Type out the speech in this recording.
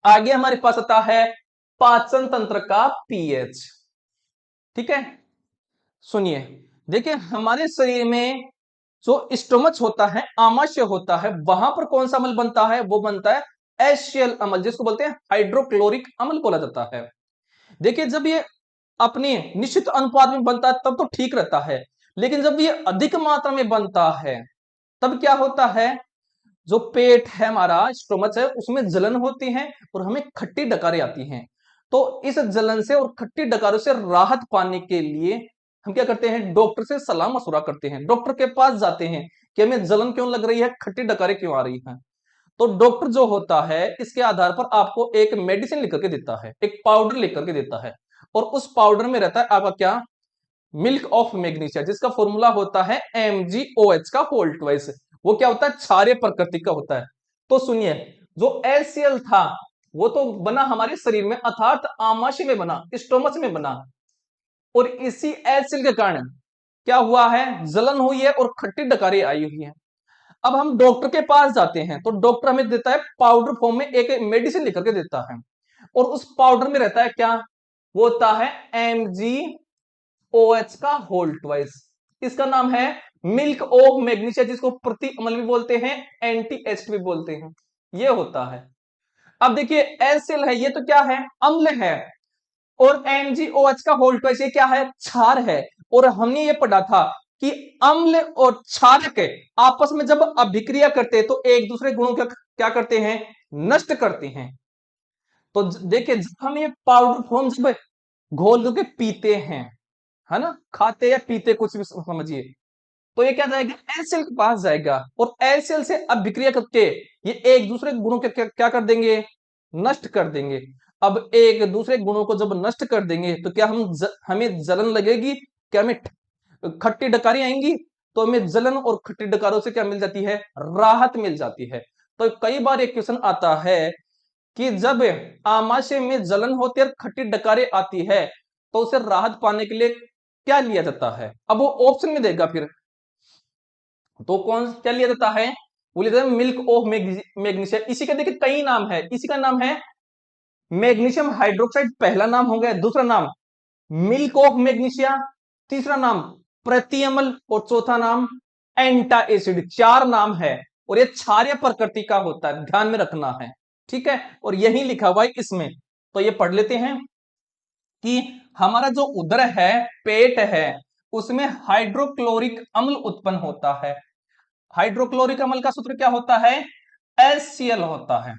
आगे हमारे पास आता है पाचन तंत्र का पीएच। ठीक है, सुनिए, देखिए हमारे शरीर में जो स्टोमच होता है, आमाशय होता है, वहां पर कौन सा अम्ल बनता है? वो बनता है एशियल अम्ल, जिसको बोलते हैं हाइड्रोक्लोरिक अम्ल बोला जाता है। देखिए जब ये अपने निश्चित अनुपात में बनता है तब तो ठीक रहता है, लेकिन जब ये अधिक मात्रा में बनता है तब क्या होता है? जो पेट है हमारा, स्टोमच है, उसमें जलन होती है और हमें खट्टी डकारें आती हैं। तो इस जलन से और खट्टी डकारों से राहत पाने के लिए हम क्या करते हैं? डॉक्टर से सलाह मशवरा करते हैं, डॉक्टर के पास जाते हैं कि हमें जलन क्यों लग रही है, खट्टी डकारें क्यों आ रही हैं। तो डॉक्टर जो होता है इसके आधार पर आपको एक मेडिसिन लिख करके देता है, एक पाउडर लिख करके देता है, और उस पाउडर में रहता है आपका क्या? मिल्क ऑफ मैग्नीशिया, जिसका फॉर्मूला होता है MgOH का होल ट्वाइस। वो क्या होता है? क्षारीय प्रकृति का होता है। तो सुनिए, जो HCl था वो तो बना हमारे शरीर में, अर्थात आमाशय में बना, स्टोमच में बना, और इसी HCl के कारण क्या हुआ है? जलन हुई है और खट्टी डकारी आई हुई है। अब हम डॉक्टर के पास जाते हैं तो डॉक्टर हमें देता है पाउडर फॉर्म में एक मेडिसिन लिख करके देता है, और उस पाउडर में रहता है क्या? वो होता है MgOH का होल ट्वाइस। इसका नाम है मिल्क ऑफ मैग्नीशिया, जिसको प्रति अम्ल भी बोलते हैं, एंटी एसिड भी बोलते हैं। ये होता है। अब देखिए HCl है, ये तो क्या है? अम्ल है, और MgOH का होल ट्वाइस ये क्या है? क्षार है। और हमने ये पढ़ा था कि अम्ल और क्षारक आपस में जब अभिक्रिया करते हैं तो एक दूसरे गुणों का क्या करते हैं? नष्ट करते हैं। तो देखिए जब हम ये पाउडर फॉर्म जब घोल करके पीते हैं, है ना, खाते या पीते कुछ भी समझिए, तो ये क्या जाएगा? HCl के पास जाएगा, और HCl से अभिक्रिया करके ये एक दूसरे गुणों के क्या कर देंगे? नष्ट कर देंगे। अब एक दूसरे गुणों को जब नष्ट कर देंगे तो क्या हमें जलन लगेगी? क्या हमें खट्टी डकारी आएंगी? तो हमें जलन और खट्टी डकारों से क्या मिल जाती है? राहत मिल जाती है। तो कई बार एक क्वेश्चन आता है कि जब आमाशय में जलन होती है और खट्टी डकारें आती है तो उसे राहत पाने के लिए क्या लिया जाता है? अब वो ऑप्शन में देगा फिर, तो कौन क्या लिया जाता है? वो लिया जाता है मिल्क ऑफ मैग्नीशिया। इसी का देखिए कई नाम है, इसी का नाम है मैग्नीशियम हाइड्रोक्साइड, पहला नाम हो गया, दूसरा नाम मिल्क ऑफ मैग्नीशिया, तीसरा नाम प्रतिअम्ल, और चौथा नाम एंटा एसिड। चार नाम है, और ये क्षारीय प्रकृति का होता है, ध्यान में रखना है। ठीक है, और यही लिखा हुआ है इसमें। तो ये पढ़ लेते हैं कि हमारा जो उदर है, पेट है, उसमें हाइड्रोक्लोरिक अम्ल उत्पन्न होता है। हाइड्रोक्लोरिक अम्ल का सूत्र क्या होता है? HCl होता है।